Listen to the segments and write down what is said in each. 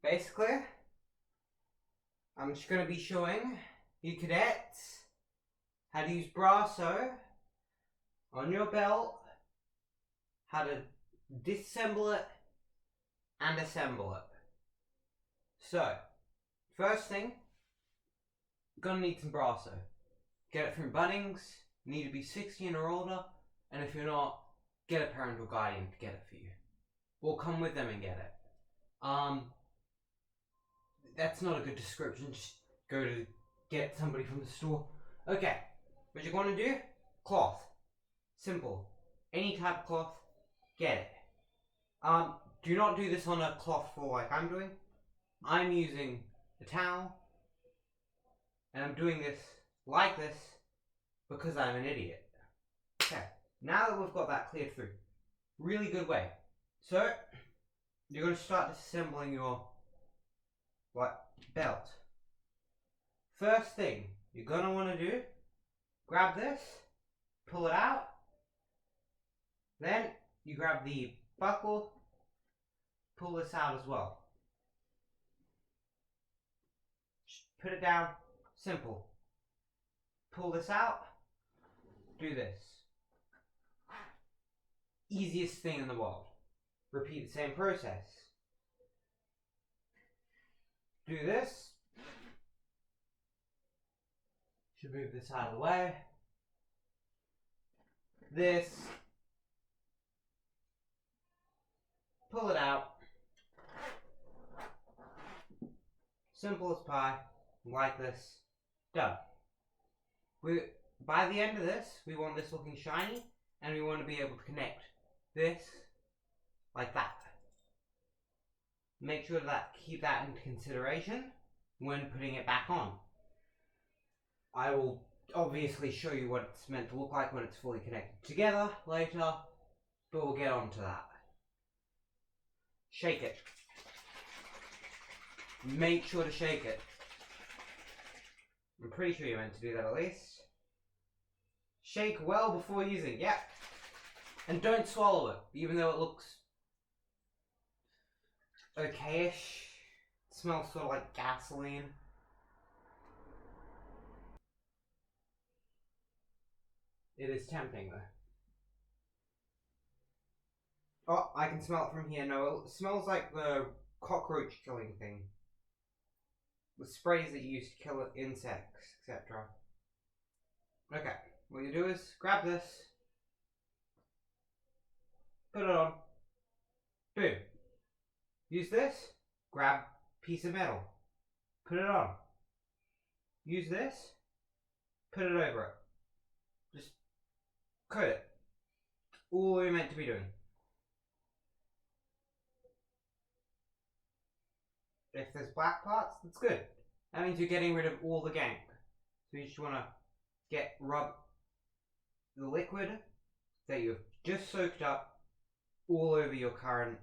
Basically, I'm just going to be showing you cadets how to use Brasso on your belt, how to disassemble it and assemble it. So, first thing, you're going to need some Brasso. Get it from Bunnings, you need to be 16 or older, and if you're not, get a parental guardian to get it for you. Or come with them and get it. That's not a good description, just go to get somebody from the store. Okay, what you're going to do, cloth. Simple. Any type of cloth, get it. Do not do this on a cloth floor like I'm doing. I'm using a towel, and I'm doing this like this because I'm an idiot. Okay, now that we've got that cleared through, really good way. So, you're going to start disassembling your belt. First thing you're going to want to do, grab this, pull it out, then you grab the buckle, pull this out as well. Just put it down, simple. Pull this out, do this. Easiest thing in the world. Repeat the same process. Do this. Should move this out of the way. This. Pull it out. Simple as pie. Like this. Done. By the end of this, we want this looking shiny, and we want to be able to connect this like that. Make sure that keep that into consideration when putting it back on. I will obviously show you what it's meant to look like when it's fully connected together later, but we'll get on to that. Shake it. Make sure to shake it. I'm pretty sure you're meant to do that at least. Shake well before using, yeah. And don't swallow it, even though it looks okay-ish. It smells sort of like gasoline. It is tempting though. Oh, I can smell it from here. No, it smells like the cockroach killing thing. The sprays that you use to kill insects, etc. Okay, what you do is grab this, put it on, boom. Use this, grab piece of metal, put it on. Use this, put it over it. Just coat it. All you're meant to be doing. If there's black parts, that's good. That means you're getting rid of all the gank. So you just want to rub the liquid that you've just soaked up all over your current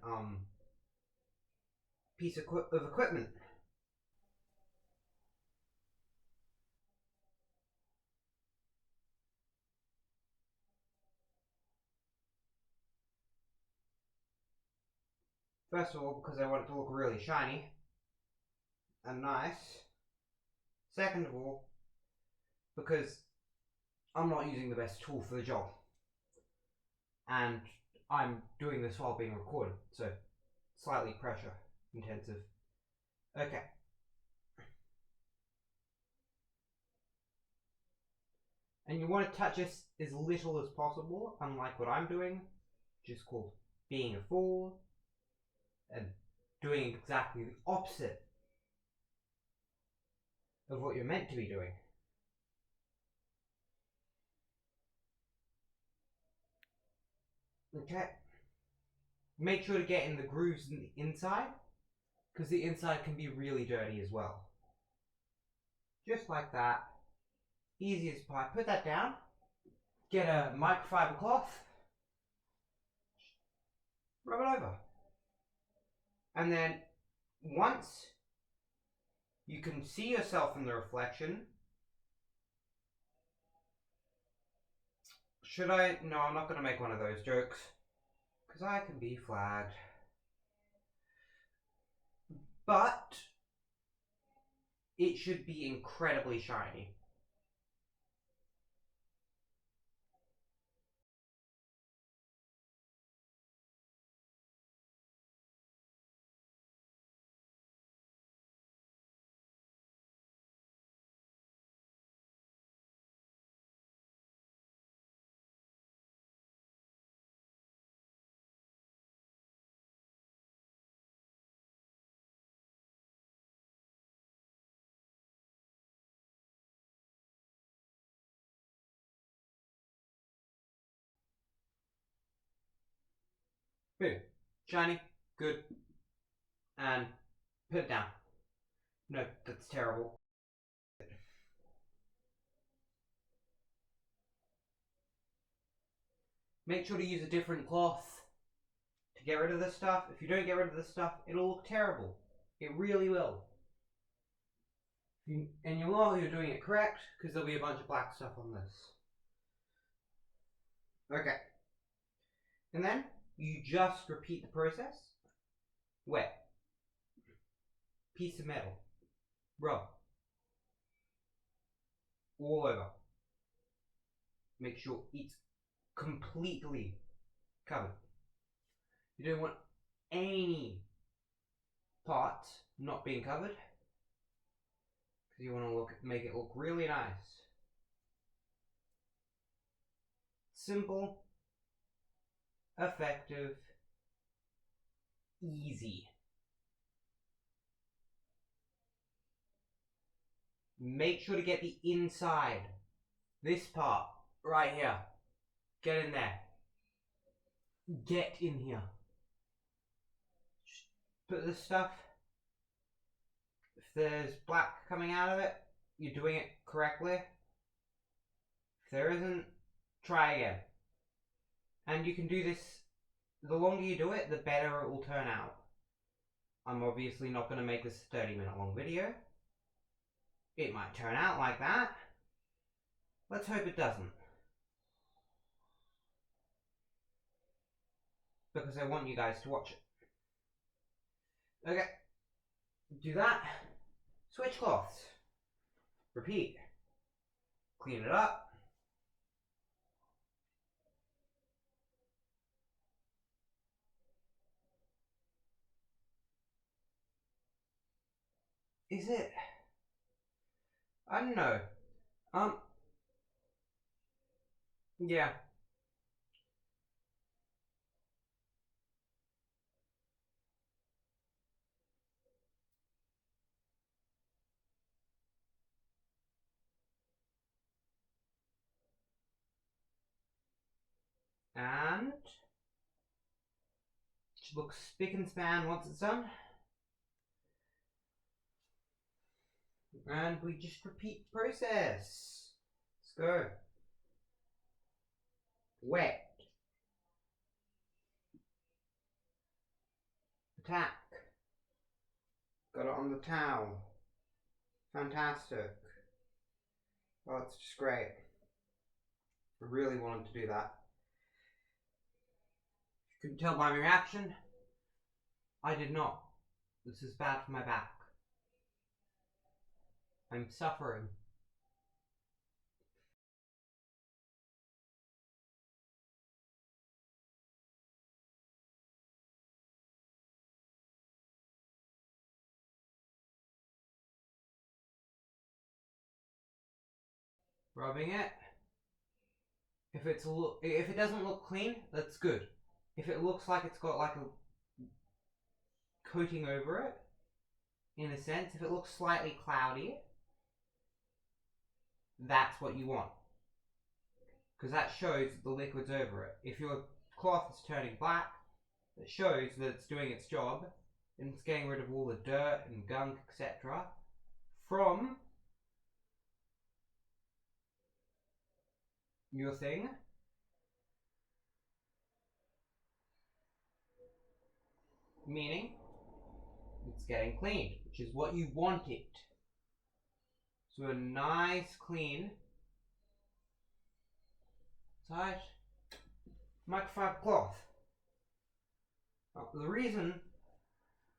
piece of equipment. First of all, because I want it to look really shiny and nice. Second of all, because I'm not using the best tool for the job. And I'm doing this while being recorded, so slightly pressure intensive. Okay. And you want to touch this as little as possible, unlike what I'm doing, which is called being a fool, and doing exactly the opposite of what you're meant to be doing. Okay. Make sure to get in the grooves in the inside, because the inside can be really dirty as well. Just like that. Easy as pie. Put that down. Get a microfiber cloth. Rub it over. And then once you can see yourself in the reflection. Should I? No, I'm not going to make one of those jokes. Because I can be flagged. but it should be incredibly shiny. Boom. Shiny. Good. And put it down. No, that's terrible. Make sure to use a different cloth to get rid of this stuff. If you don't get rid of this stuff, it'll look terrible. It really will. And you'll know you're doing it correct because there'll be a bunch of black stuff on this. Okay. And then you just repeat the process. Wet. Piece of metal. Rub. All over. Make sure it's completely covered. You don't want any parts not being covered because you want to make it look really nice. Simple, effective, easy. Make sure to get the inside. This part right here. Get in there. Get in here. Just put this stuff. If there's black coming out of it, you're doing it correctly. If there isn't, try again. And you can do this, the longer you do it, the better it will turn out. I'm obviously not going to make this a 30-minute long video. It might turn out like that. Let's hope it doesn't. Because I want you guys to watch it. Okay. Do that. Switch cloths. Repeat. Clean it up. Is it? I don't know. Yeah. And it should look spick and span once it's done. And we just repeat the process. Let's go. Wet. Attack. Got it on the towel. Fantastic. Oh, it's just great. I really wanted to do that. You couldn't tell by my reaction. I did not. This is bad for my back. I'm suffering. Rubbing it. If it doesn't look clean, that's good. If it looks like it's got like a coating over it, in a sense, if it looks slightly cloudy, that's what you want. Because that shows that the liquid's over it. If your cloth is turning black, it shows that it's doing its job and it's getting rid of all the dirt and gunk, etc. from your thing. Meaning it's getting cleaned, which is what you want it. So a nice clean tight microfiber cloth. The reason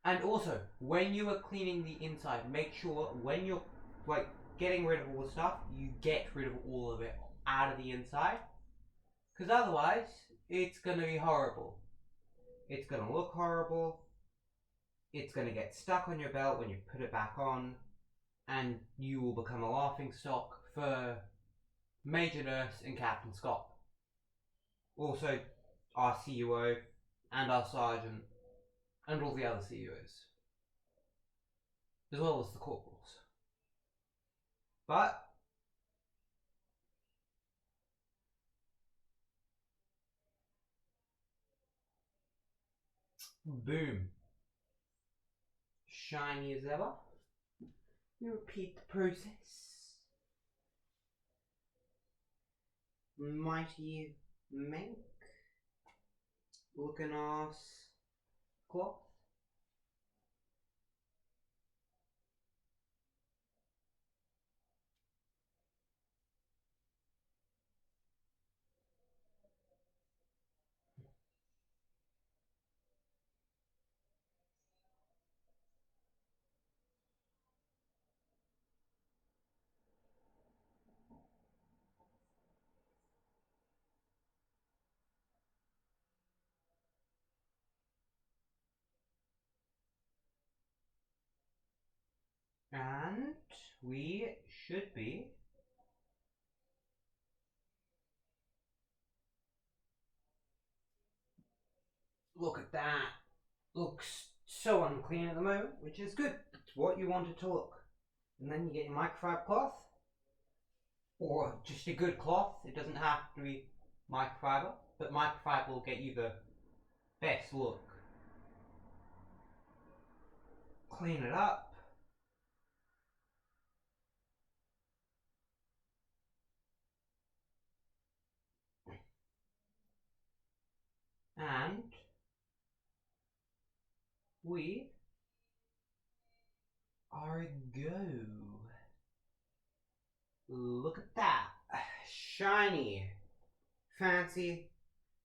And also, when you are cleaning the inside, make sure when you're like getting rid of all the stuff, you get rid of all of it out of the inside. Because otherwise, it's going to be horrible. It's going to look horrible. It's going to get stuck on your belt when you put it back on. And you will become a laughing stock for Major Nurse and Captain Scott. Also, our CUO and our Sergeant and all the other CUOs. As well as the corporals. But boom. Shiny as ever. We repeat the process. Mighty Mank. Looking ass cloth. And we should be look at that. Looks so unclean at the moment, which is good. It's what you want it to look. And then you get your microfiber cloth. Or just a good cloth. It doesn't have to be microfiber. But microfiber will get you the best look. Clean it up. And we are go. Look at that. Shiny, fancy,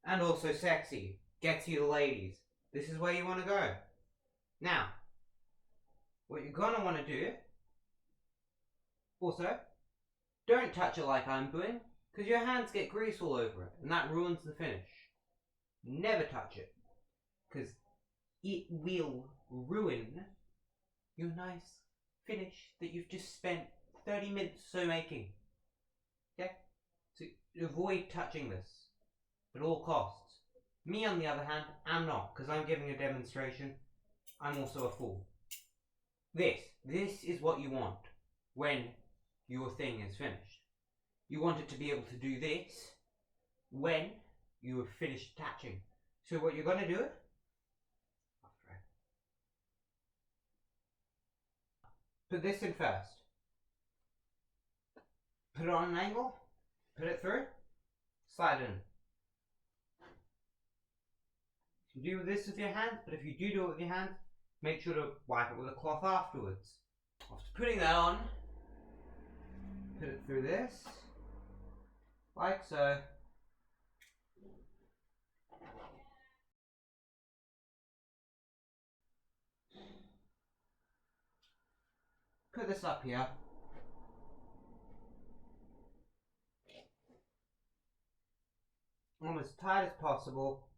and also sexy. Gets you the ladies. This is where you want to go. Now, what you're going to want to do, also, don't touch it like I'm doing, because your hands get grease all over it, and that ruins the finish. Never touch it, because it will ruin your nice finish that you've just spent 30 minutes or so making. Okay? So avoid touching this at all costs. Me, on the other hand, am not, because I'm giving a demonstration. I'm also a fool. This is what you want when your thing is finished. You want it to be able to do this when you have finished attaching. So what you're going to do, put this in first. Put it on an angle, put it through, slide in. You can do this with your hands, but if you do it with your hands, make sure to wipe it with a cloth afterwards. After putting that on, put it through this, like so. Put this up here. On as tight as possible.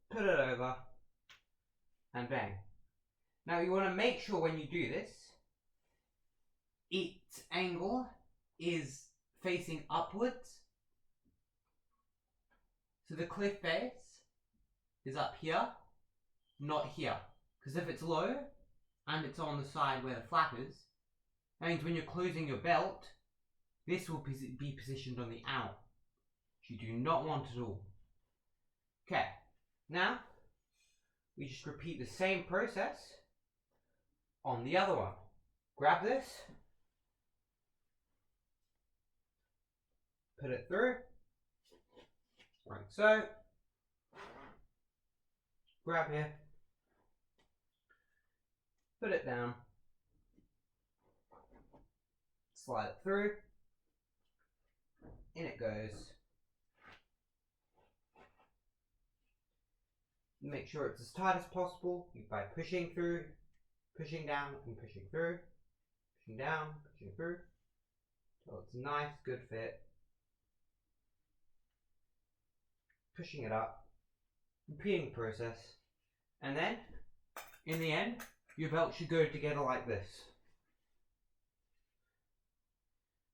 Put it over. And bang. Now you want to make sure when you do this, its angle is facing upwards. So the cliff base is up here, not here. Because if it's low, and it's on the side where the flap is, that means when you're closing your belt, this will be positioned on the out, which you do not want at all. Okay, now we just repeat the same process on the other one. Grab this, put it through, like so. Grab here, put it down, slide it through, in it goes. Make sure it's as tight as possible by pushing through, pushing down and pushing through, pushing down, pushing through. So it's a nice, good fit. Pushing it up, repeating the process, and then in the end your belt should go together like this,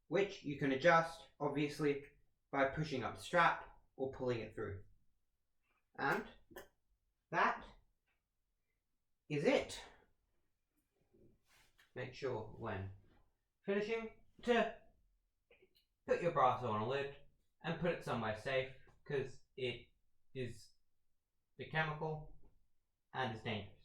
which you can adjust obviously by pushing up the strap or pulling it through. And that is it. Make sure when finishing to put your Brasso on a lid and put it somewhere safe, because it is the chemical and is dangerous.